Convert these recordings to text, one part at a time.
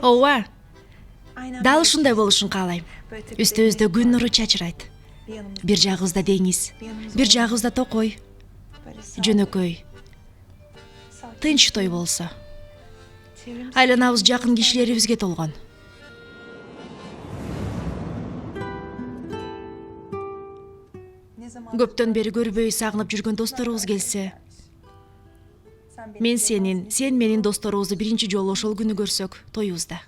Ооба. Дал ушундай болушун каалайм. Үстүбүздө күн нуру чачырайт. Бир жагыбызда деңиз, бир жагыбызда токой. Жөнөкөй. Тынч той болсо. Айланабыз жакын кишилерибизге толгон. Көптөн бери көрбөй сагынып жүргөн досторубуз келсе, мен сен менин досторубузду биринчи жолу ошол күнү көрсөк, тоюбузда.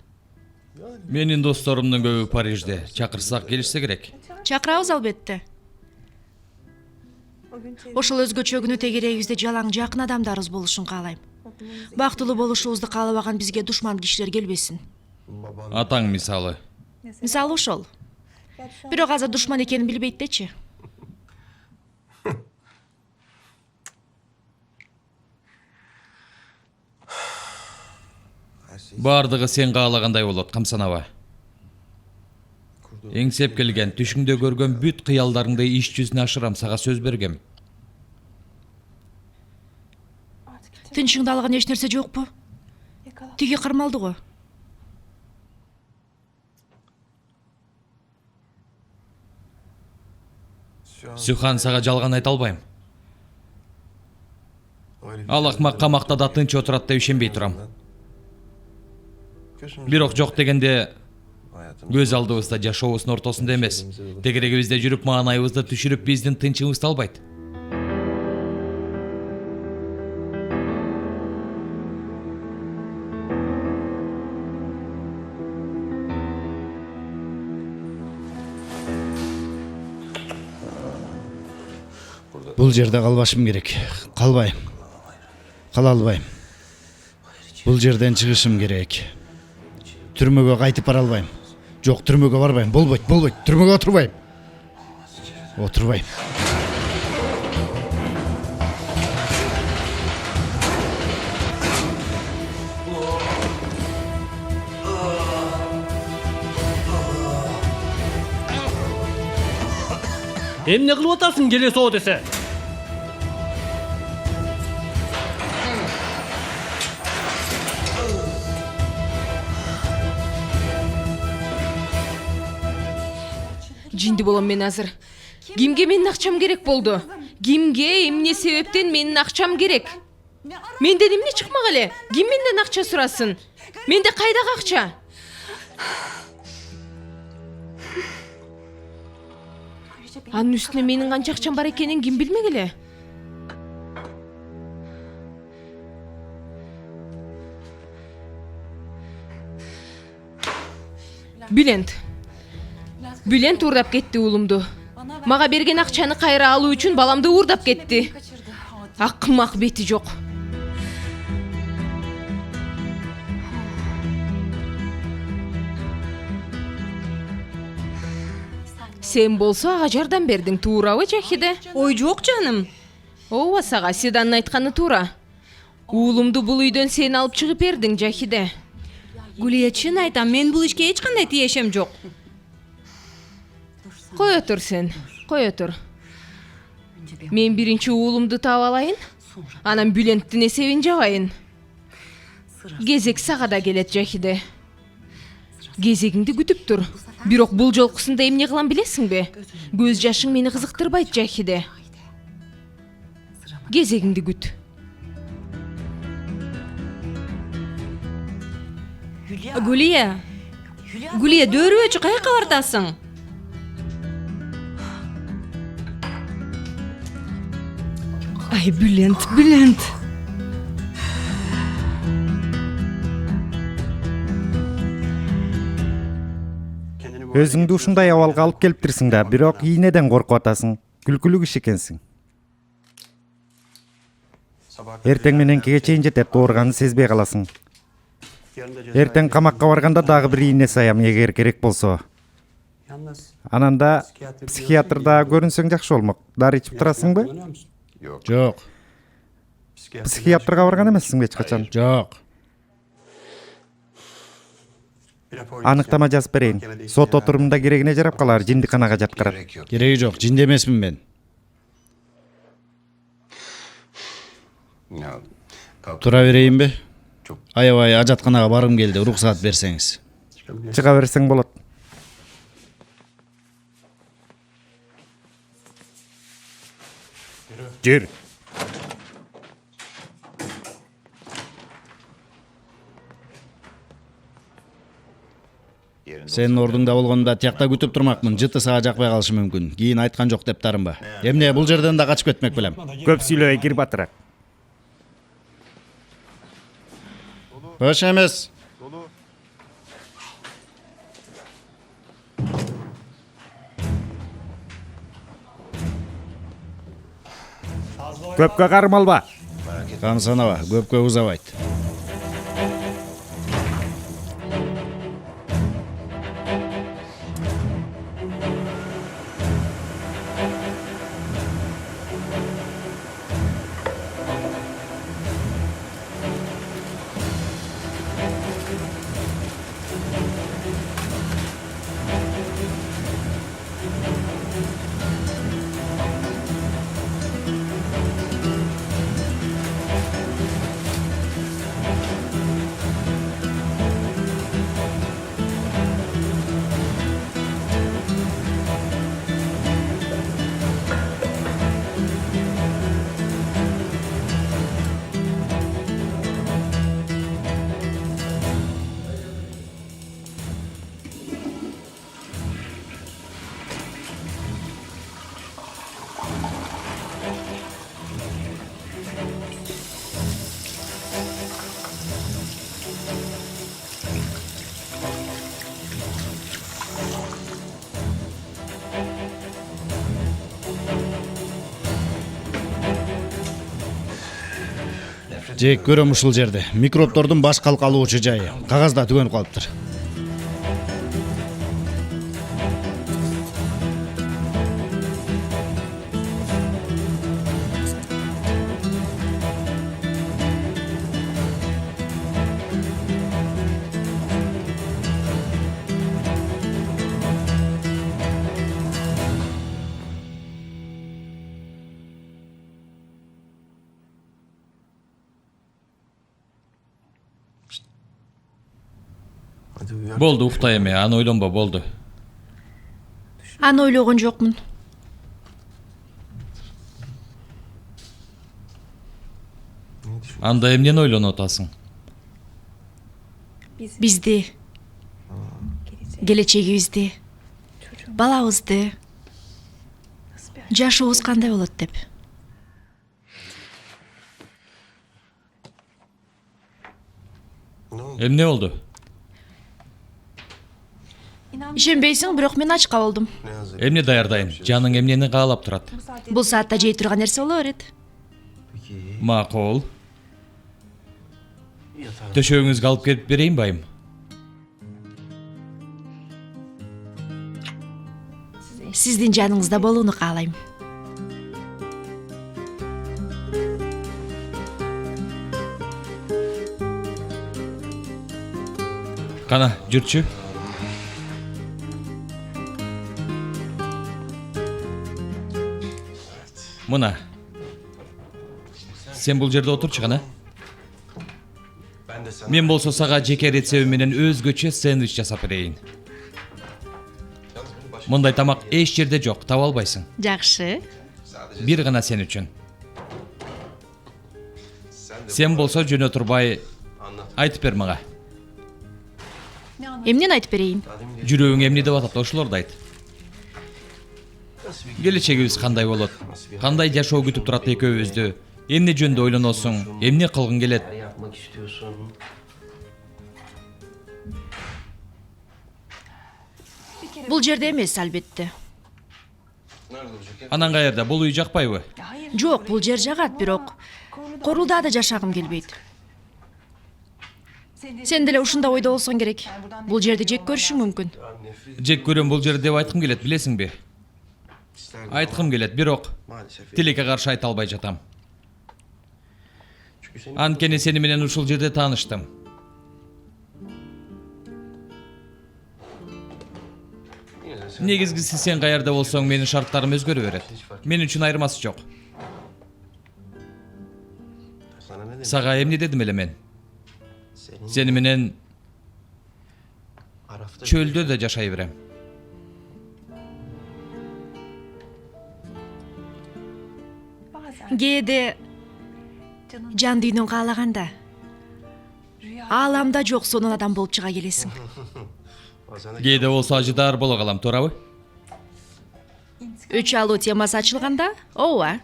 Менин досторумдун көбү Парижде. Чакырсак келишсе керек. Чакырабыз албетте. Ошол өзгөчө күнү тегерегибизде жалаң жакын адамдарыбыз болушун каалайм. Бактылуу болушубузду каалабаган бизге душман кишилер келбесин. Атаң мисалы. Мисалы ошол. Бирок азыр душман экенин билбейт дечи. Бардыгы сен каалагандай болот, камсанаба. Эңсеп келген, түшүңдө көргөн бүт кыялдарыңды иш жүзүнө ашырам, сага сөз бергем. Тынчыңды алган эч нерсе жокпу? Тиги кармалды го. Сүхан, сага жалган айта албайм. Ал акмак камакта да тынч отурат деп ишенбей турам. Бирок жок дегенде көз алдыбызда жашообуздун ортосунда эмес. Тегерегибизде жүрүп маанайыбызды түшүрүп биздин тынчыбызды албайт. Бул жерде калбашым керек. Калбайм. Кала албайм. Бул жерден чыгышым керек. Түрмөгө кайтып бара албайм. Жок, түрмөгө барбайм. Болбойт. Түрмөгө отурбайм. Отурбайм. Эмне кылып атасың, келе соо десе? Жинди болом мен азыр. Кимге менин акчам керек болду? Кимге, эмне себептен менин акчам керек? Менден эмне чыкмак эле? Ким менден акча сурасын? Менде кайдагы акча? Анын үстүнө менин канча акчам бар экенин ким билмек эле? Бülent уурдап кетти уулумду. Мага берген акчаны кайра алуу үчүн баламды уурдап кетти. Акмак бети жок. Сен болсо ага жардам бердиң, туурабы Жахиде? Ой, жок жаным. Ооба, сага Седанын айтканы туура. Уулумду бул үйдөн сен алып чыгып бердиң, Жахиде. Гулия, чын айтам, мен бул ишке эч кандай тиешем жок. Кой отур сен, кой отур. Мен биринчи уулумду таап алайын, анан Bülenттин эсебин жабайын. Кезек сага да келет, Жахиде. Кезегиңди күтүп тур. Бирок бул жолкусунда эмне кылам билесиңби? Көз жашың мени кызыктырбайт, Жахиде. Кезегиңди күт. Гулия, дөөрүбөчү, каяка бартасың? Ай, Bülent. Өзүңдү ушундай абалга алып келиптирсиң да, бирок ийнеден коркуп атасың. Күлкүлүү киши экенсиң. Эртең мененкиге чейин жетет, ооруганды сезбей каласың. Эртең камакка барганда дагы бир ийне саям, эгер керек болсо. Ананда психиатрда көрүнсөң жакшы болмок. Дары ичип турасыңбы? Жок. Психиатрга барган эмессиңби эч качан? Жок. Аныктама жазып берейин. Сот отурумунда керегине жарап калар, жиндиканага жаткырат. Кереги жок, жинде эмесмин мен. Тура берейинби? Аябай ажатканага баргым келди, уруксаат берсеңиз. Чыга берсең болот. Жүр. Сенин ордуңда болгондо тиякта күтүп турмакмын. Жыты сага жакпай калышы мүмкүн. Кийин айткан жок деп тарынба. Эмне бул жерден да качып кетмек белем. Көп сүйлөбөй кир батыраак. Бош эмес. Көпкө кармалба. Камсанаба, көпкө узабайт. Жек көрөм ушул жерде. Микробдордун баш калкалуучу жайы. Кагазда түгөнүп калыптыр. Болду, уктай эме, аны ойлонбо, болду. Аны ойлогон жокмун. Анда эмнени ойлонуп атасың? Бизди, келечегибизди, балабызды, жашообуз кандай болот деп. Эмне болду? Ишенбейсиң, бирок мен ачка болдум. Эмне даярдайын? Жаның эмнени каалап турат? Бул саатта жей турган нерсе боло берет. Макул. Төшөгүңүзгө алып келип берейин байым. Сиздин жаныңызда болууну каалайм. Кана, жүрчү. Мына. Сен бул жерде отурчу кана. Мен болсо сага жеке рецептим менен өзгөчө сэндвич жасап берейин. Мындай тамак эч жерде жок, таба албайсың. Жакшы. Бир гана сен үчүн. Сен болсо жөнө турбай айтып бер мага. Эмнени айтып берейин? Жүрөгүң эмне деп атат, ошолорду айт. Келечегибиз кандай болот? Кандай жашоо күтүп турат экөөбүздү? Эмне жөнүндө ойлоносуң? Эмне кылгың келет? Бул жерде эмес, албетте. Анан каерда? Бул үй жакпайбы? Жок, бул жер жагат, бирок Корулда да жашагым келбейт. Сен деле ушундай ойдо болсоң керек. Бул жерди жек көрүшүң мүмкүн. Жек көрөм бул жерди деп айткым келет, билесиңби? Айткым келет, бирок тилекке каршы айта албай жатам. Анткени сени менен ушул жерде тааныштым. Негизгиси сен каерде болсоң менин шарттарым өзгөрө берет. Мен үчүн айырмасы жок. Сага эмне дедим эле мен? Сени менен чөлдө да жашай берем. кээде жан дүйнөң каалаганда ааламда жок сонун адам болуп чыга келесиң. Кээде болсо ажыдаар боло калам, туурабы? Үч алуу темасы ачылганда, ооба.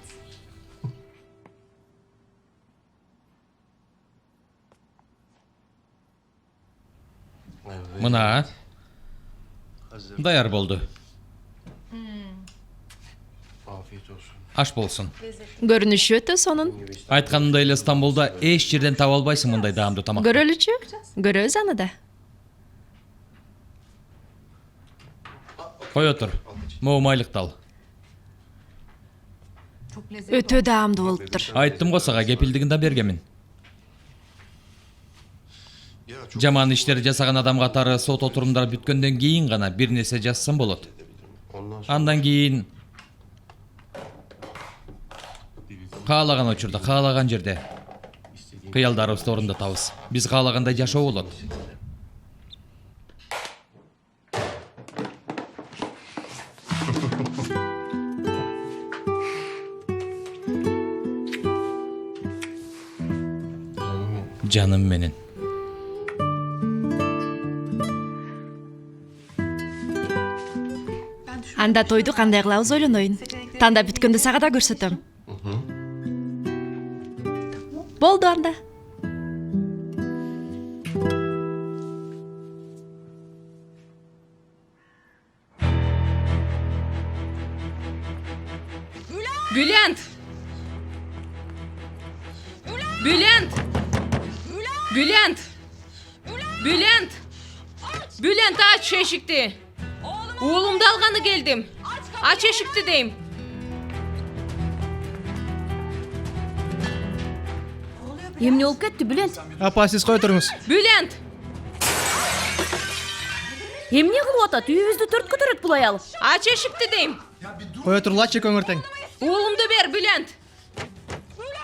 Мына даяр болду. Аш болсун. Көрүнүшү өтө сонун. Айтканымдай эле Стамбулда эч жерден таба албайсың мындай даамдуу тамак. Көрөлүчү? Көрөбүз аны да. Кой отур. Могу майлыктал. Өтө даамдуу болуптур. Айттым го сага, кепилдигин да бергенмин. Жаман иштер жасаган адам катары сот отурумдары бүткөндөн кийин гана бир нерсе жазсам болот. Андан кийин каалаган учурда, каалаган жерде кыялдарыбызды орундатабыз. Биз каалагандай жашоо болот. Жаным менен. Анда тойду кандай кылабыз ойлоноюн. Танда бүткөндө сага да көрсөтөм. Болду анда. Bülent! Bülent! Bülent! Bülent! Bülent aç eşikti. Oğlumdu alganı geldim. Aç eşikti deyim. Эмне болуп кетти, Bülent? Апа, сиз кое туруңуз. Bülent! Эмне кылып атат? Үйүбүздү төрткө көтөрөт бул аял. Aç eşikti deyim. Кое турлачы көңүртең. Oğlumdu ver Bülent.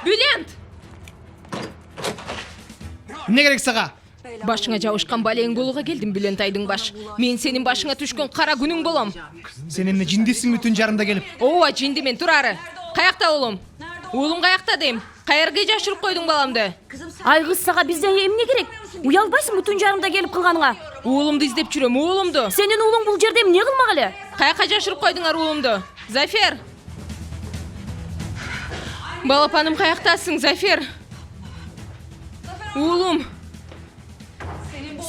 Bülent! Эмне керек сага? Башыңа жабышкан балең болууга келдим, Bülent айдың баш. Мен сенин башыңа түшкөн кара күнүң болом. Сен эмне жиндисиңби түн жарымда келип? Ооба, жинди мен, турары. Каякта оğlum? Oğlum каякта дейм. Каерге жашырып койдуң баламды? Ай кыз, сага бизде эмне керек? Уялбайсыңбы түн жарымда келип кылганыңа? Oğlumду издеп жүрөм, oğlumду. Сенин уулуң бул жерде эмне кылмак эле? Каяка жашырып койдуңар oğlumду? Зафер! Балапаным каяктасың, Зафер? Oğlum.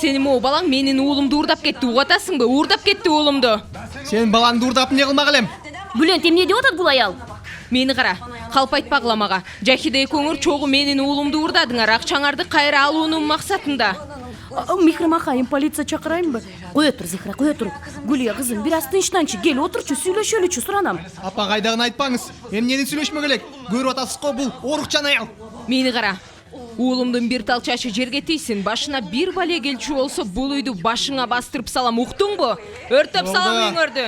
Сенин могу балаң менин уулумду уурдап кетти, угатасыңбы? Уурдап кетти уулумду. Сен балаңды уурдап эмне кылмак элем? Bülent, эмне деп атат бул аял? Мени кара, калп айтпагыла мага. Жахиде экөөңөр чогуу менин уулумду уурдадыңар, акчаңарды кайра алуунун максатында. Михрим акайым, полиция чакырайынбы? Кое тур, Зихра, кое тур. Гүлия кызым, бир аз тынчтанчы, кел отурчу, сүйлөшөлүчү, суранам. Апа, кайдагын айтпаңыз. Эмнени сүйлөшмөк элек? Көрүп атасыз го, бул орукчан аял. Мени кара. Уулумдун бир тал чачы жерге тийсин, башына бир бале келчү болсо, бул үйдү башыңа бастырып салам, уктуңбу? Өртөп салам үйүңөрдү.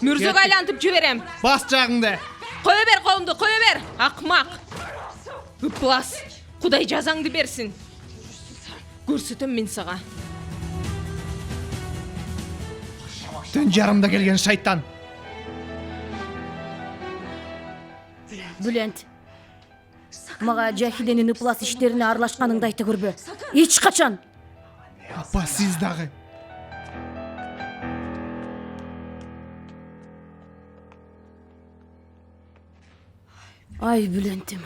Мүрзөгө айлантып жиберем. Бас жагыңды. Кое бер колумду, кое бер. Акмак. Ыплас. Кудай жазаңды берсин. Көрсөтөм мен сага. Түн жарымда келген шайтан. Bülent, мага Жахиденин ыплас иштерине аралашканыңды айта көрбө. Эч качан. Апа, сиз дагы. Ай, Bülent'im.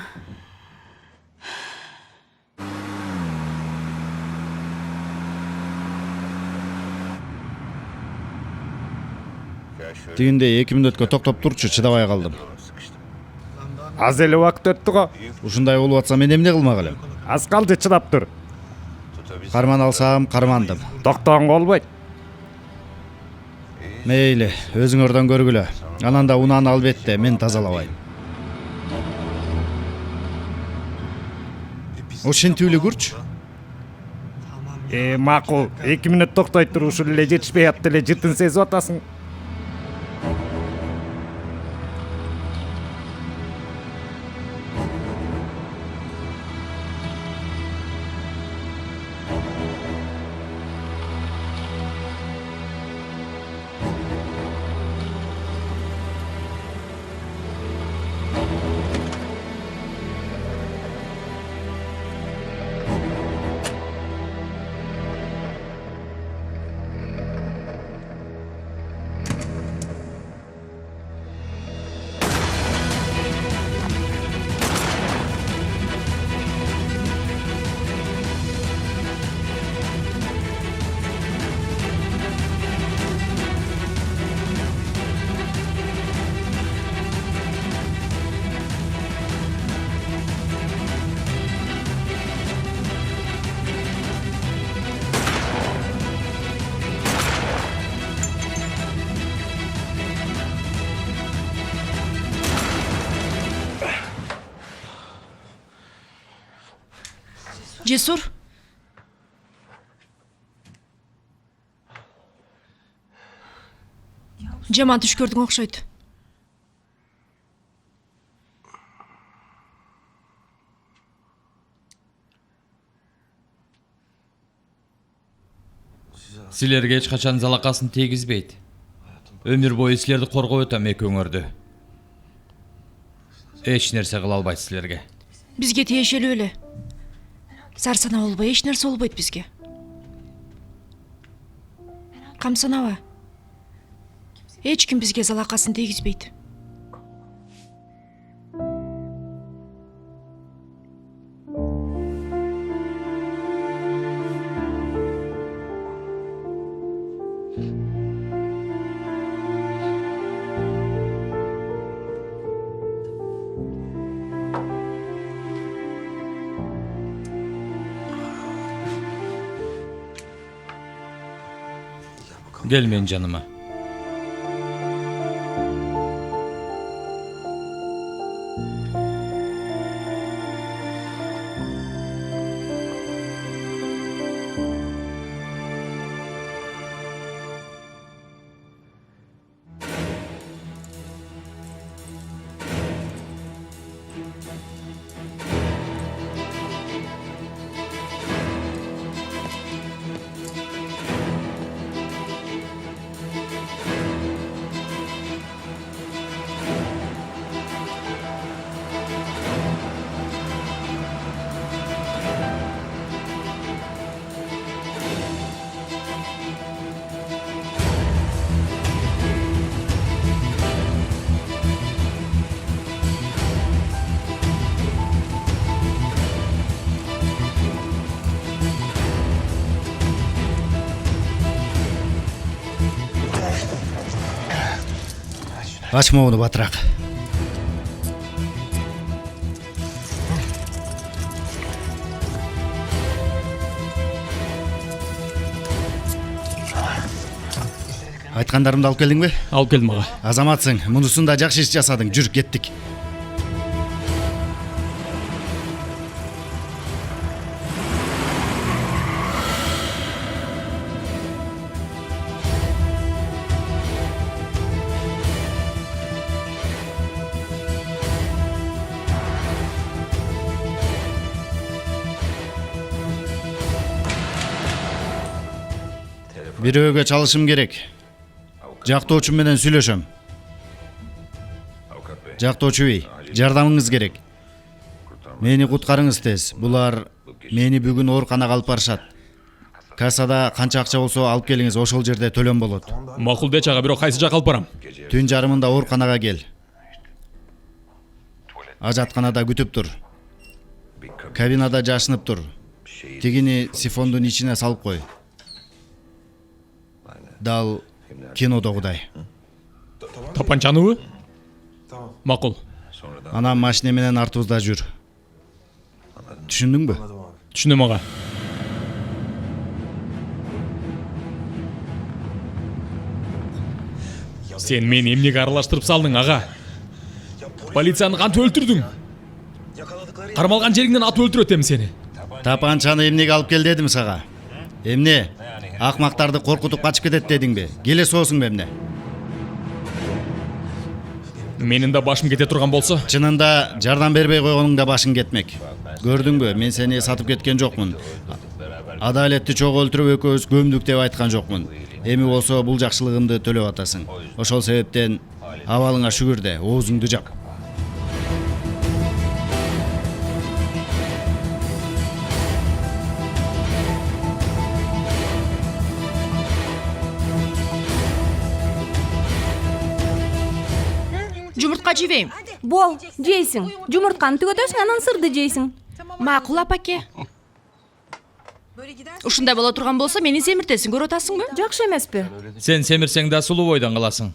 Тигинде 2 мүнөткө токтоп турчу, чыдабай калдым. Аз эле убакыт өттү го. Ушундай болуп атса мен эмне кылмак элем? Аз калды, чыдап тур. Карман алсам, кармандым. Токтогонго болбойт. Мейли, өзүңөрдөн көргүлө. Анан да унааны албетте, мен тазалабайм. ошентип эле көрчү. Макул. 2 мүнөт токтой туруп ушул эле жетишпей атты эле жытын сезип атасың. Cesur. Жаман түш көрдің окшойт. Силерге эч качан залакасын тийгизбейт. Өмүр бою силерди коргоп өтөм экөөңөрдү. Эч нерсе кыла албайт силерге. Бизге тиешелүү эле. Сарсана болбой эч нерсе болбойт бизге. Камсанаба. Эч ким бизге залакасын тийгизбейт. Gel men canıma. Ачма муну батыраак. Айткандарымды алып келдиңби? Алып келдим ага. Азаматсың, мунусун да жакшы иш жасадың. Жүр, кеттик. Бирөөгө чалышым керек. Жактоочум менен сүйлөшөм. Жактоочу бей, жардамыңыз керек. Мени куткарыңыз тез. Булар мени бүгүн ооруканага алып барышат. Кассада канча акча болсо алып келиңиз, ошол жерде төлөм болот. Макул деч ага, бирок кайсы жакка алып барам? Түн жарымында ооруканага кел. Ажатканада күтүп тур. Кабинада жашынып тур. Тигини сифондун ичине салып кой. Дал кинодогудай. Тапанчаныбы? Макул. Анан машина менен артыбызда жүр. Түшүндүңбү? Түшүнөм ага. Сен мени эмнеге аралаштырып салдың ага? Полицияны кантип өлтүрдүң? Кармалган жериңден атып өлтүрөт эми сени. Тапанчаны эмнеге алып кел дедим сага? Эмне? Акмактарды коркутуп качып кетет дедиңби? Келе соосуңбу эмне? Менин да башым кете турган болсо, Чынында жардам бербей койгонуңда башың кетмек. Көрдүңбү, мен сени сатып кеткен жокмун. Адалетти чогуу өлтүрүп экөөбүз көмдүк деп айткан жокмун. Эми болсо бул жакшылыгымды төлөп атасың. Ошол себептен абалыңа шүгүр де, оозуңду жап. Жумуртка жебейм. Бол, жейсиң. Жумуртканы түгөтөсүң, анан сырды жейсиң. Макул апаке. Ушундай боло турган болсо мени семиртесиң, көрүп атасыңбы? Жакшы эмеспи? Сен семирсең да сулуу бойдон каласың.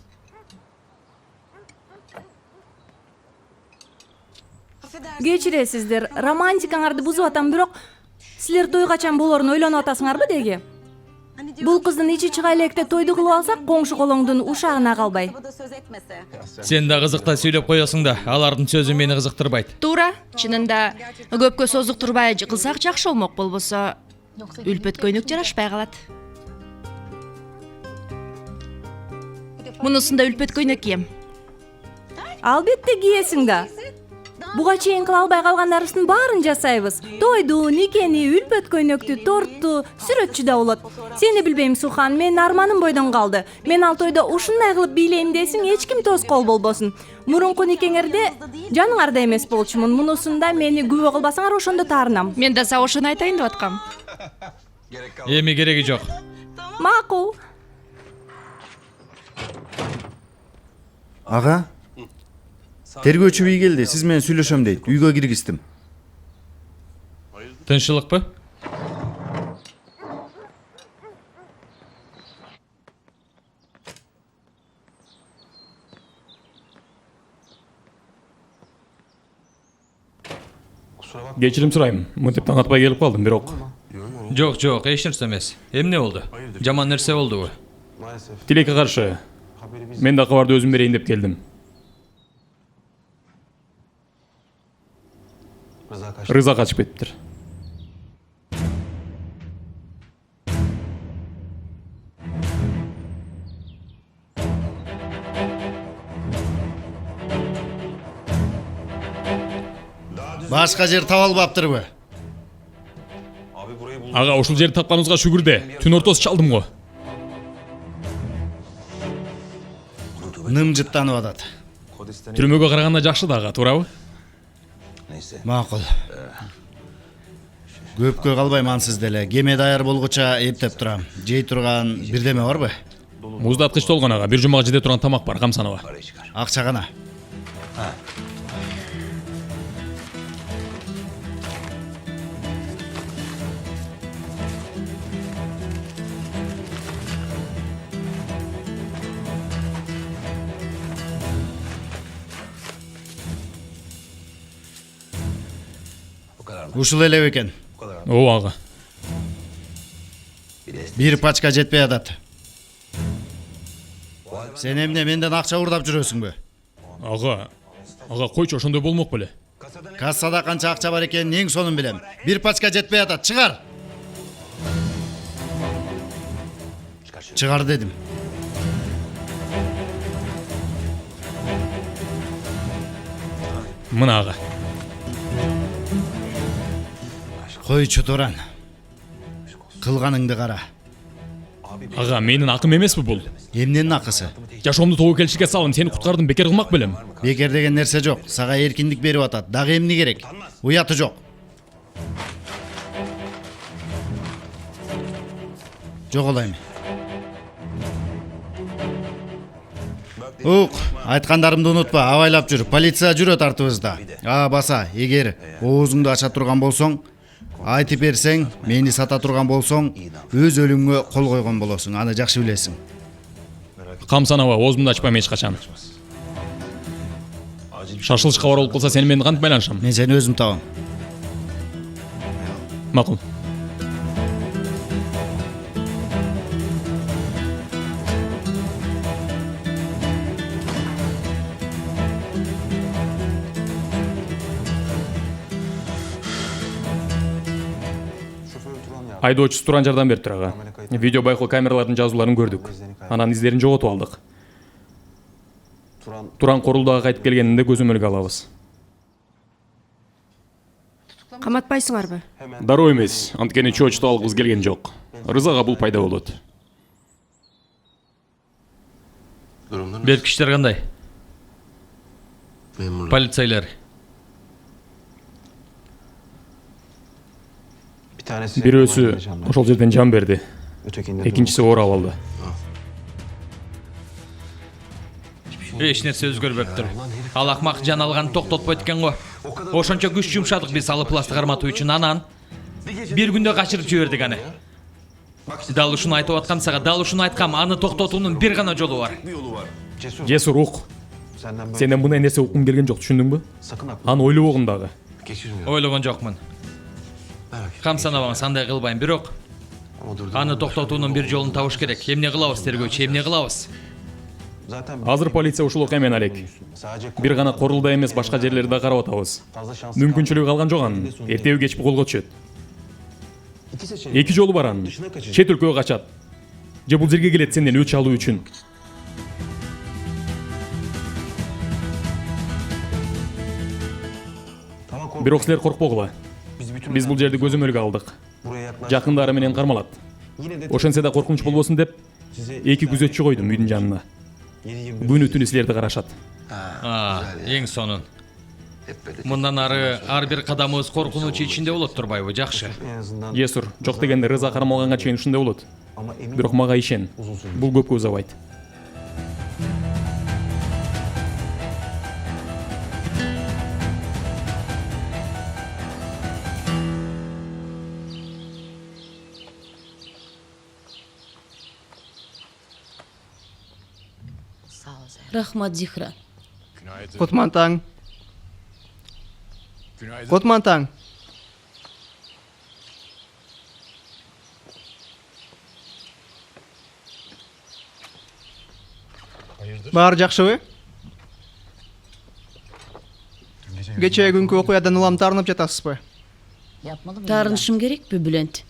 Кечиресиздер, романтикаңарды бузуп атам, бирок силер той качан болорун ойлонуп атасыңарбы деги? Бул кыздын ичи чыга электе тойду кылып алсак, коңшу колоңдун ушагына калбай. Сен да кызыкта сүйлөп коесуң да, алардын сөзү мени кызыктырбайт. Туура, чынында көпкө создуктурбай кылсак жакшы болмок, болбосо үлпөт көйнөк жарашпай калат. Мунусунда үлпөт көйнөк кийем. Албетте кийесиң да. Буга чейин кыла албай калгандарыбыздын баарын жасайбыз. Тойду, никени, үлпөт көйнөктү, торту, сүрөтчү да болот. Сени билбейм, Сухан, менин арманым бойдон калды. Мен ал тойдо ушундай кылып бийлейм десең, эч ким тоскоол болбосун. Мурунку никеңерде жаныңарда эмес болчумун. Мунусунда мени күбө кылбасаңар, ошондо таарынам. Мен да сага ошону айтайын деп аткам. Эми кереги жок. Макул. Ага. Тергөөчү бий келди, сиз менен сүйлөшөм дейт. Үйгө киргиздим. Тынччылыкпы? кечирим сурайм. Мынтип таң атпай келип калдым, бирок Жок, эч нерсе эмес. Эмне болду? Жаман нерсе болдубу? тилекке каршы мен да кабарды өзүм берейин деп келдим. Рыза качып кетиптир. Башка жер таба албаптырбы? Ага, ушул жерди тапканыбызга шүгүр де. Түн ортосу чалдым го. Нымжыттанып атат. Түрмөгө караганда жакшы да, ага, туурабы? Макул. Көпкө калбайм ансыз деле. Кеме даяр болгуча эптеп турам. Жей турган бирдеме барбы? Муздаткыч толгон, ага. Бир жумага жете турган тамак бар, камсанова. Акча гана. Ушул эле экен. О, ага. Бир пачка жетпей атат. Сен эмне менден акча урдап жүрөсүңбү? Ага, койчу, ошондой болмок беле. Кассада канча акча бар экенин эң сонун билем. Бир пачка жетпей атат. Чыгар. Чыгар дедим. Мына, ага. Койчу Туран. Кылганыңды кара. Ага, менин акым эмеспи бул? Эмненин акысы? Жашоомду тобокелчиликке салып, сени куткардым, бекер кылмак белем. Бекер деген нерсе жок. Сага эркиндик берип атат. Дагы эмне керек? Уяты жок. Жоголайм. Ук, айткандарымды унутпа, абайлап жүр. Полиция жүрөт артыбызда. Баса, эгер оозуңду ача турган болсоң, айтып берсең, мени сата турган болсоң, өз өлүңгө кол койгон болосуң. Аны жакшы билесиң. Камсанова, оозумду ачпайм эч качан. Шашылыш кабар болуп калса, сени менен кантип байланышам? Мен сени өзүм табам. Макул. Айдоочусу Туран жардам берип тур ага. Видео байкоо камералардын жазууларын көрдүк. Анан издерин жоготуп алдык. Туран Корулдага кайтып келгенинде көзөмөлгө алабыз. Каматпайсыңарбы? Дароо эмес, анткени чоочту алгыбыз келген жок. Рызага бул пайда болот. Беркиштер кандай? Полицейлер. Бирөөсү ошол жерден жан берди. Экинчиси оор абалда. Эч нерсе өзгөрбөптүр. Ал акмак жан алган токтотпойт экен го. Ошончо күч жумшадык биз алы пластык карматуу үчүн, анан бир күндө качырып жибердик аны. Дал ушуну айтып аткам сага, дал ушуну айткам, аны токтотуунун бир гана жолу бар. Жесур ук. Сенден мындай нерсе уккум келген жок, түшүндүңбү? Аны ойлобогун дагы. Ойлогон жокмун. Камсанабаңыз, андай кылбайм, бирок аны токтотуунун бир жолун табыш керек. Эмне кылабыз, тергөөчү, эмне кылабыз? Азыр полиция ушул эмен алек. Бир гана Корулда эмес, башка жерлерди да карап атабыз. Мүмкүнчүлүгү калган жок анын. Эртеби кечпи колго түшөт. Эки жолу бар анын. Чет өлкөгө качат. Же бул жерге келет сенден өч алуу үчүн. Бирок силер коркпогула. Биз бул жерди көзөмөлгө алдык. Жакындары менен кармалат. Ошентсе да коркунуч болбосун деп, эки күзөтчү койдум үйдүн жанына. Күнү түнү силерди карашат. Эң сонун. Мындан ары ар бир кадамыбыз коркунуч ичинде болот турбайбы? Жакшы. Жесур, жок дегенде рыза кармалганга чейин ушундай болот. Бирок мага ишен. Бул көпкө узабайт. Рахмат, Зихра. Котман таң. Баары жакшыбы? Кечээ күнкү окуядан улам таарынып жатасызбы? Таарынышым керекпи, Бүлент?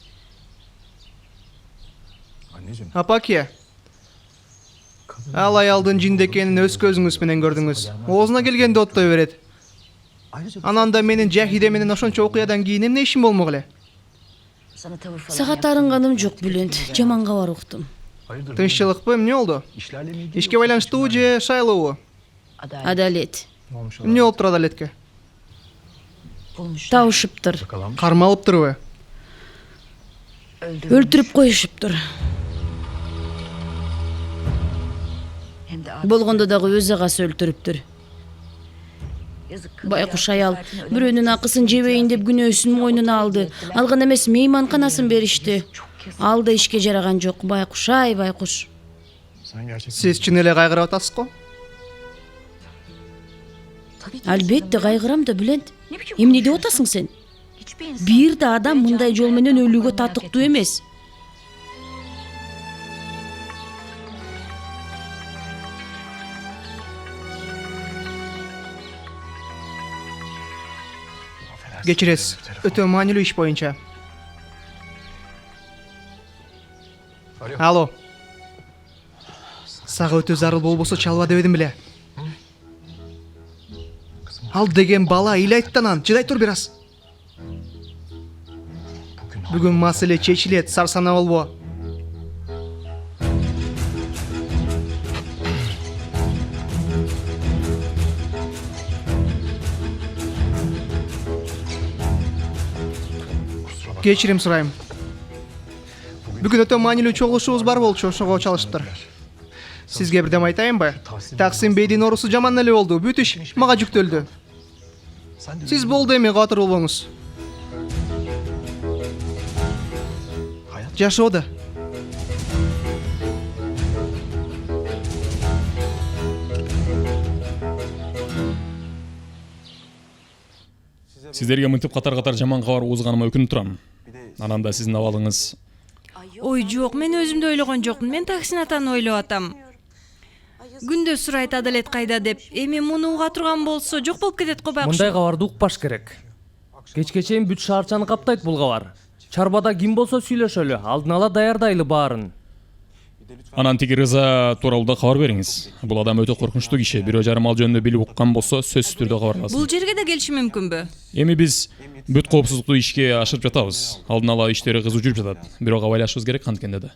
Апаке. Ал аялдын жинде экенин өз көзүңүз менен көрдүңүз. Оозуна келгенде оттой берет. Анан да менин Жахиде менен ошончо окуядан кийин эмне ишим болмок эле? Сага таарынганым жок, Бүлент. Жаман кабар уктум. Тынччылыкпы, эмне болду? Ишке байланыштуубу же шайлообу? Адалет. Эмне болуптур адалетке? Табышыптыр. Кармалыптырбы? Өлтүрүп коюшуптур. Болгондо дагы өз агасы өлтүрүптүр. Байкуш аял бирөөнүн акысын жебейин деп күнөөсүн мойнуна алды. Алган эмес, мейманканасын беришти. Ал да ишке жараган жок. Байкуш, ай байкуш. Сиз чын эле кайгырып атасыз го? Албетте кайгырам да, Бүлент. Эмне деп атасың сен? Бир да адам мындай жол менен өлүүгө татыктуу эмес. Кечиресиз. Өтө маанилүү иш боюнча. Алло. Сага өтө зарыл болбосо чалба дебедим беле. Ал деген бала илайттанан, чыдай тур бир аз. Бүгүн маселе чечилет, сарсана болбо. Кечирим сурайм. Бүгүн өтө маанилүү чогулушубуз бар болчу, ошого чалышыптыр. Сизге бирдем айтайынбы? Таксим бейдин оорусу жаман эле болду. Бүт иш мага жүктөлдү. Сиз болду эми катыр болбоңуз. Жашоодо. Сиздерге мынтип катар-катар жаман кабар угузганыма өкүнүп турам. Анан да сиздин абалыңыз. Ой, жок, мен өзүмдү ойлогон жокмун. Мен Таксин атаны ойлоп атам. Күндө сурайт Адалет кайда деп. Эми муну уга турган болсо жок болуп кетет го байкуш. Мындай кабарды укпаш керек. Кечке чейин бүт шаарчаны каптайт бул кабар. Чарбада ким болсо сүйлөшөлү, алдын ала даярдайлы баарын. Анан тиги Рыза тууралуу да кабар бериңиз. Бул адам өтө коркунучтуу киши. Бирөө жарым ал жөнүндө билип уккан болсо, сөзсүз түрдө кабарласын. Бул жерге да келиши мүмкүнбү? Эми биз бүт коопсуздукту ишке ашырып жатабыз. Алдын ала иштери кызуу жүрүп жатат. Бирок абайлашыбыз керек анткенде да.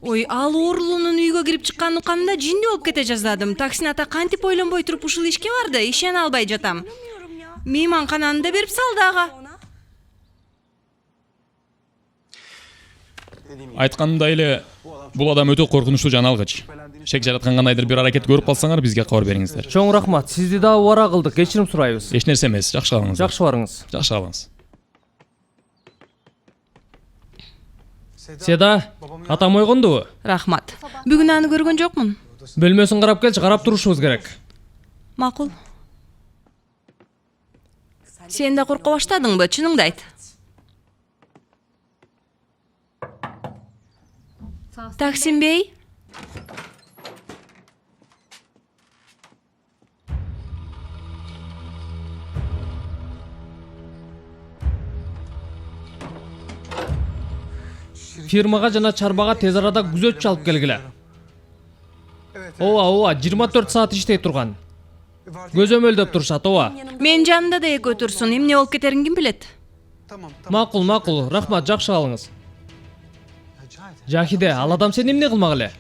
Ой, ал оорулуунун үйгө кирип чыкканын укканымда жиндүү болуп кете жаздадым. Таксин ата кантип ойлонбой туруп ушул ишке барды? Ишене албай жатам. Мейманкананы да берип салды ага. Айтканымдай эле, бул адам өтө коркунучтуу жана алгыч. Шек жараткан кандайдыр бир аракет көрүп калсаңар, бизге кабар бериңиздер. Чоң рахмат, сизди дагы убара кылдык, кечирим сурайбыз. Эч нерсе эмес, жакшы калыңыз. Жакшы барыңыз. Жакшы калыңыз. Седа, атам ойгондубу? Рахмат. Бүгүн аны көргөн жокмун. Бөлмөсүн карап келчи, карап турушубуз керек. Макул. Сен да корко баштадыңбы? Чыныңды айт. Таксим бей? Фирмага жана чарбага тез арада күзөтчү алып келгиле. Ооба, 24 саат иштей турган. Көзөмөлдөп турушат, ооба. Мен жанында да эки отурсун. Эмне болуп кетерин ким билет? Макул, рахмат, жакшы калыңыз. Жахиде, ал адам сени эмне кылмак эле?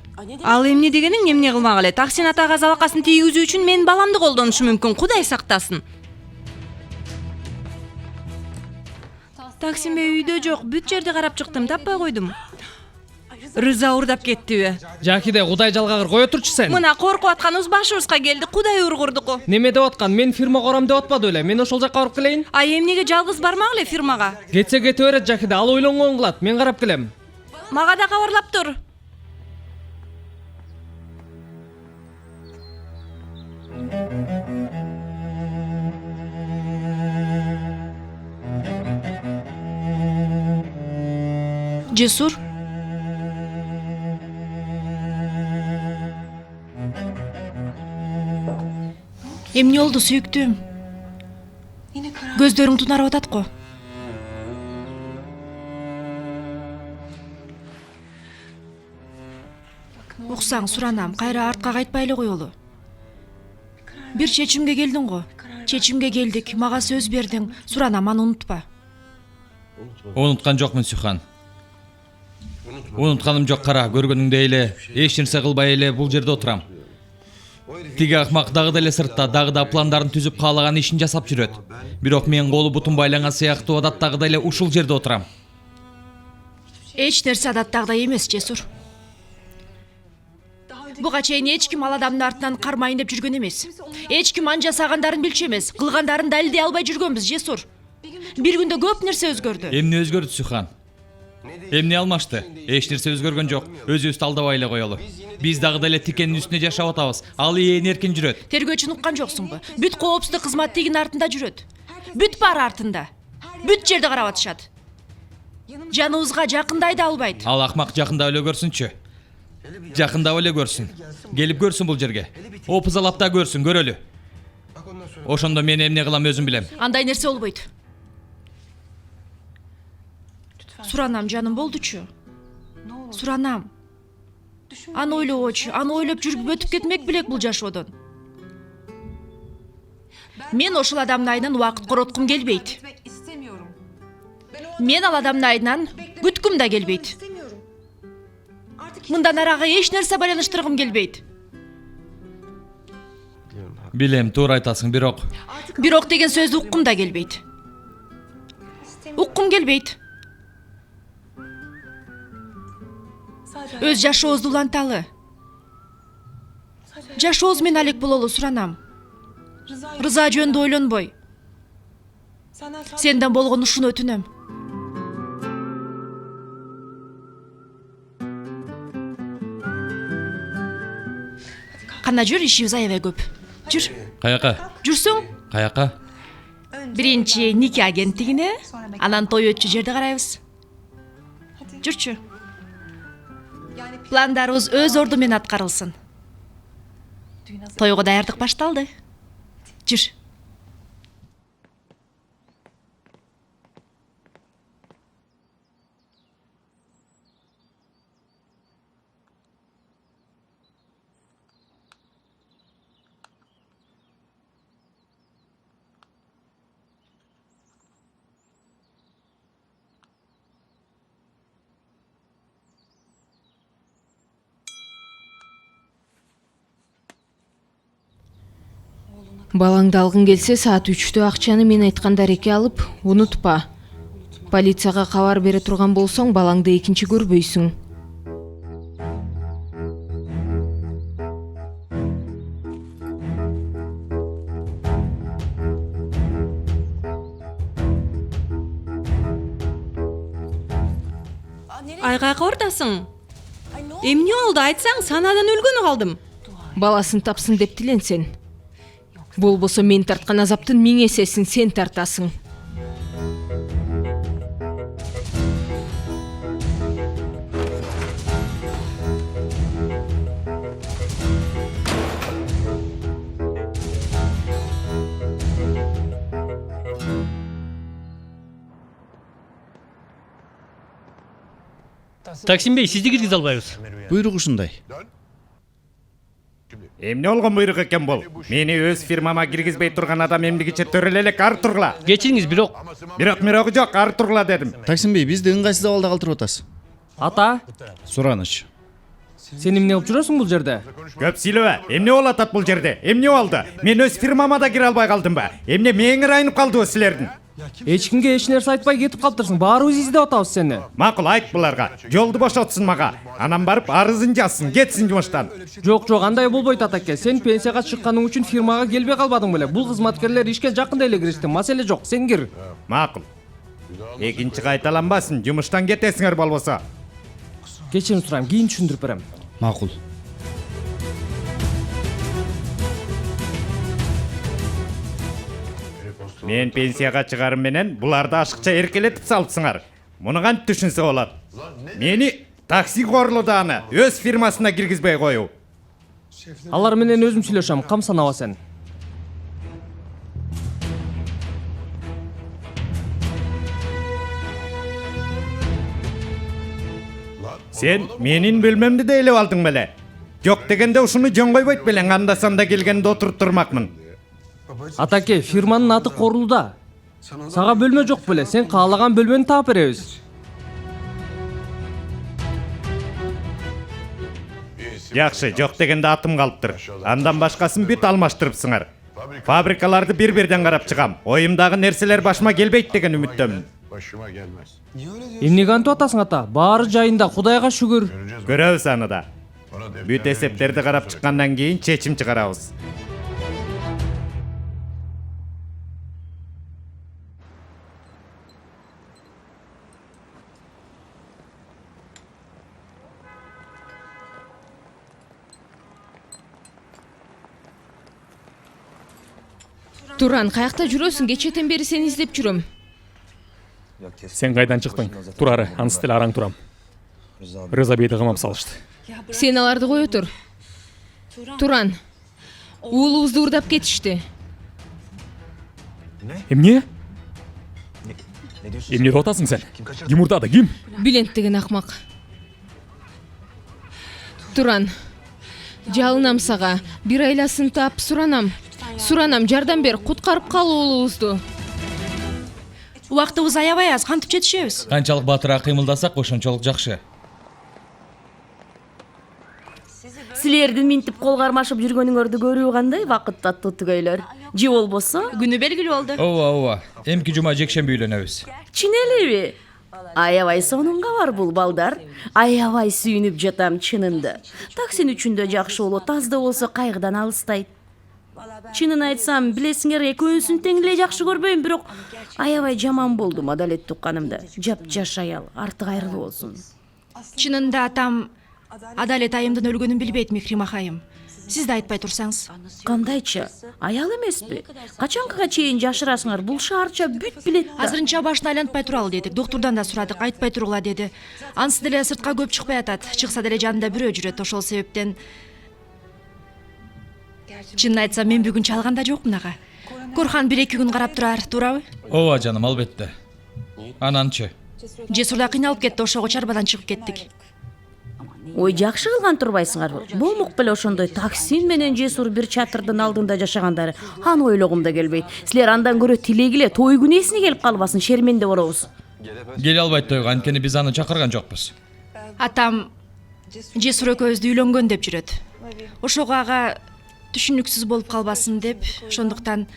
Ал эмне дегениң эмне кылмак эле? Таксин атага залакасын тийгизүү үчүн менин баламды колдонушу мүмкүн. Кудай сактасын. Таксим бей үйдө жок. Бүт жерди карап чыктым, таппай койдум. Рыза уурдап кеттиби? Жахиде, Кудай жалгагыр, кое турчу сен. Мына коркуп атканыбыз башыбызга келди. Кудай ургурдуку. Неме деп аткан? Мен фирма корам деп атпады эле. Мен ошол жакка барып келейин. Ай эмнеге жалгыз бармак эле фирмага? Кетсе кете берет Жахиде, ал ойлонгон кылат. Мен карап келем. Мага да кабарлап тур. Жесур. Эмне болду сүйүктүм? Көздөрүң тунарып атат го. Уксаң суранам, кайра артка кайтпайлы коелу. Бир чечимге келдиң го. Чечимге келдик, мага сөз бердиң. Суранам, аны унутпа. Унуткан жокмун Сүйхан. Унутканым жок, кара, көргөнүңдөй эле, эч нерсе кылбай эле бул жерде отурам. Тиги акмак дагы деле сыртта, дагы да пландарын түзүп каалаган ишин жасап жүрөт. Бирок мен колу бутум байланган сыяктуу адаттагыдай эле ушул жерде отурам. Эч нерсе адаттагыдай эмес, Жесур. Буга чейин эч ким ал адамдын артынан кармайын деп жүргөн эмес. Эч ким ан жасагандарын билчү эмес, кылгандарын далилдей албай жүргөнбүз, Жесур. Бир күндө көп нерсе өзгөрдү. Эмне өзгөрдү Сүйхан? Эмне алмашты? Эч нерсе өзгөргөн жок. Өзүбүздү алдабай эле коелу. Биз дагы деле тикенин үстүнө жашап атабыз. Ал ээн эркин жүрөт. Тергөөчүн уккан жоксуңбу? Бүт коопсуздук кызмат тигин артында жүрөт. Бүт баары артында. Бүт жерди карап атышат. Жаныбызга жакындай да албайт. Ал акмак жакындап эле көрсүнчү. Жакындап эле көрсүн. Келип көрсүн бул жерге. Опузалап да көрсүн, көрөлү. Ошондо мен эмне кылам өзүм билем. Андай нерсе болбойт. Суранам, жаным, болдучу. Суранам. Аны ойлобочу, аны ойлоп жүрүп өтүп кетмек белек бул жашоодон. Мен ошол адамдын айынан убакыт короткум келбейт. Мен ал адамдын айынан күткүм да келбейт. Мындан арага эч нерсе байланыштыргым келбейт. Билем, туура айтасың, бирок. Бирок деген сөздү уккум да келбейт. Уккум келбейт. Өз жашообузду уланталы. Жашообуз менен алек бололу, суранам. Рыза жөнүндө ойлонбой. Сенден болгон ушуну өтүнөм. Кана жүр, ишибиз аябай көп. Жүр. Каяка? Жүрсүң? Каяка? Биринчи нике агенттигине, анан той өтчү жерди карайбыз. Жүрчү. Пландарыбыз өз орду менен аткарылсын. Тойго даярдык башталды. Жүр. Балаңды алгың келсе саат 3-тө акчаны мен айткан дарекке алып, унутпа. Полицияга кабар бере турган болсоң, балаңды экинчи көрбөйсүң. Айгайга ортасың. Эмне болду айтсаң, санадан өлгөнү калдым. Баласын тапсын деп тиленсен. Болбосо мен тарткан азаптын 1000 эсесин сен тартасың. Таксим бей, сизди киргизе албайбыз. Буйрук ушундай. Эмне болгон буйрук экен бул? Мени өз фирмама киргизбей турган адам эмдигиче төрөлө элек ары тургула. Кечириңиз, бирок Бирок жок, ары тургула дедим. Таксим бей, бизди ыңгайсыз абалда калтырып атасыз. ата, Сураныч. сен эмне кылып жүрөсүң бул жерде? Көп сүйлөбө. Эмне болуп атат бул жерде? Эмне болду? Мен өз фирмама да кире албай калдымбы? Эмне мээңер айнып калдыбы силердин? Эч кимге эч нерсе айтпай кетип калыптырсың. Баарыбыз издеп атабыз сени. Макул, айт буларга. Жолду бошотсун мага. Анан барып арызын жазсын, кетсин жумуштан. Жок, андай болбойт атаке. Сен пенсияга чыкканың үчүн фирмага келбей калбадың беле. Бул кызматкерлер ишке жакында эле киришти. Маселе жок, сен кир. Макул. Экинчи кайталанбасын, жумуштан кетесиңер болбосо. Кечирим сурайм, кийин түшүндүрүп берем. Макул. Мен пенсияга чыгарым менен буларды ашыкча эркелетип салыпсыңар. Муну кантип түшүнсө болот? Мени такси корлудааны өз фирмасына киргизбей коюу. Алар менен өзүм сүйлөшөм, кам санаба сен. Сен менин бөлмөмдү дейлеп алдың беле. Жок дегенде ушуну жөн койбойт белең, анда санда келгенде отуруп турмакмын. Атаке, фирманын аты корулда. Сага бөлмө жок беле, сен каалаган бөлмөнү таап беребиз. Жакшы, жок дегенде атым калыптыр. Андан башкасын бүт алмаштырыпсыңар. Фабрикаларды бир-бирден карап чыгам. Оюмдагы нерселер башыма келбейт деген үмүттөмүн. Эмнеге антип атасың ата? Баары жайында, Кудайга шүгүр. Көрөбүз аны да. Бүт эсептерди карап чыккандан кийин чечим чыгарабыз. Туран, каякта жүрөсүң? Кечетен бери сени издеп жүрөм. Сен кайдан чыктың? Турары, анысы деле араң турам. Рыза бейди камап салышты. Сен аларды кое тур. Туран, уулубузду уурдап кетишти. Эмне? Эмне деп атасың сен? Ким урдады, ким? Билент деген акмак. Туран, жалынам сага. Бир айласын таап суранам. Жардам бер, куткарып кал уулубузду. Убактыбыз аябай аз, кантип жетишебиз? Канчалык батыраак кыймылдасак, ошончолук жакшы. Силердин минтип кол кармашып жүргөнүңөрдү көрүү кандай бакыттуу түгөйлөр. Же болбосо? Күнү белгилүү болду. Ооба. Эмки жума жекшемби үйлөнөбүз. Чын элеби? Аябай сонунга бар бул балдар. Аябай сүйүнүп жатам чынында. Таксин үчүн да жакшы болот, аз да болсо кайгыдан алыстайт. Чынын айтсам, билесиңер, экөөсүн тең эле жакшы көрбөйм, бирок аябай жаман болдум Адалет тукканымда. Жап-жаш аял, арты кайрылуу болсун. Чынында атам Адалет айымдын өлгөнүн билбейт, Мехримah айым. Сиз да айтпай турсаңыз. Кандайча? Аял эмеспи? Качанкыга чейин жашырасыңар? Бул шаарча бүт билет да. Азырынча башын айлантпай туралы дедик. Доктурдан да сурадык, айтпай тургула деди. Ансы деле сыртка көп чыкпай атат. Чыкса деле жанында бирөө жүрөт, ошол себептен. Чынын айтсам, мен бүгүн чалганда жокмун ага. Корхан 1-2 күн карап турар, туурабы? Ооба жаным, албетте. Ананчы? Жесурда кыйналып кетти, ошого чарбадан чыгып кеттик. Ой, жакшы кылган турбайсыңарбы? Болмок беле ошондой Таксим менен Жесур бир чатырдын алдында жашагандары. Аны ойлогум да келбейт. Силер андан көрө тилегиле той күнү эсине келип калбасын, шерменде болобуз. Келе албайт тойго, анткени биз аны чакырган жокпуз. Атам Жесур экөөбүздү үйлөнгөн деп жүрөт. Ошого ага түшүнүксүз болуп калбасын деп, ошондуктан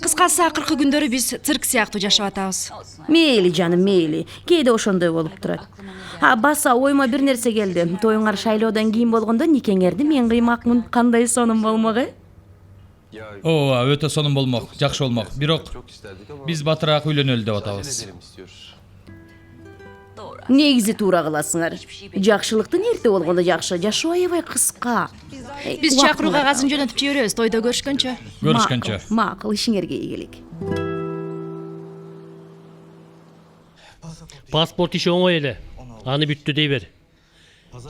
кыскасы акыркы күндөрү биз цирк сыяктуу жашап атабыз. Мейли жаным, мейли. Кээде ошондой болуп турат. Баса ойума бир нерсе келди. Тоюңар шайлоодон кийин болгондо никеңерди мен кыймакмын. Кандай сонун болмок, ооба, өтө сонун болмок, жакшы болмок. Бирок биз батыраак үйлөнөлү деп атабыз. Негизи туура кыласыңар. Жакшылыктын эрте болгондо жакшы, жашоо аябай кыска. Биз чакыруу кагазын жөнөтүп жиберебиз, тойдо көрүшкөнчө. Көрүшкөнчө. Макул, ишиңерге ийгилик. Паспорт иши оңой эле. Аны бүттү дей бер.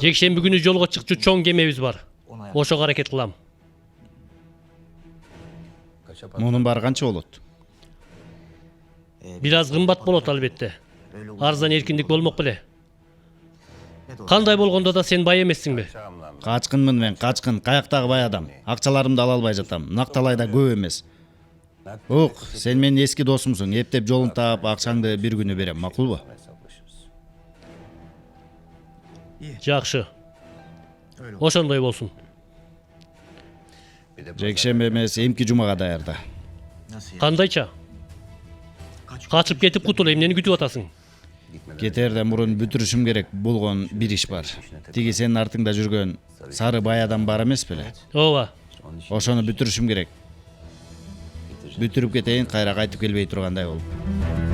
Жекшемби күнү жолго чыкчу чоң кемебиз бар. Ошого аракет кылам. Мунун баары канча болот? Бир аз кымбат болот албетте. Арзан эркиндик болмок беле. Кандай болгондо да сен бай эмессиңби? Качкынмын мен, качкын. Каяктагы бай адам. Акчаларымды ала албай жатам. Накталай да көп эмес. Ок, сен менин эски досумсуң. Эптеп жолун таап, акчаңды бир күнү берем, макулбу? Жакшы. Ошондой болсун. Жекшемби эмес, эмки жумага даярда. Кандайча? Качып кетип кутул, эмнени күтүп атасың? Кетерден мурун бүтүрүшүм керек болгон бир иш бар. Тиги сенин артыңда жүргөн сары бай адам бар эмес беле? Ооба. Ошону бүтүрүшүм керек. Бүтүрүп кетейин, кайра кайтып келбей тургандай болуп.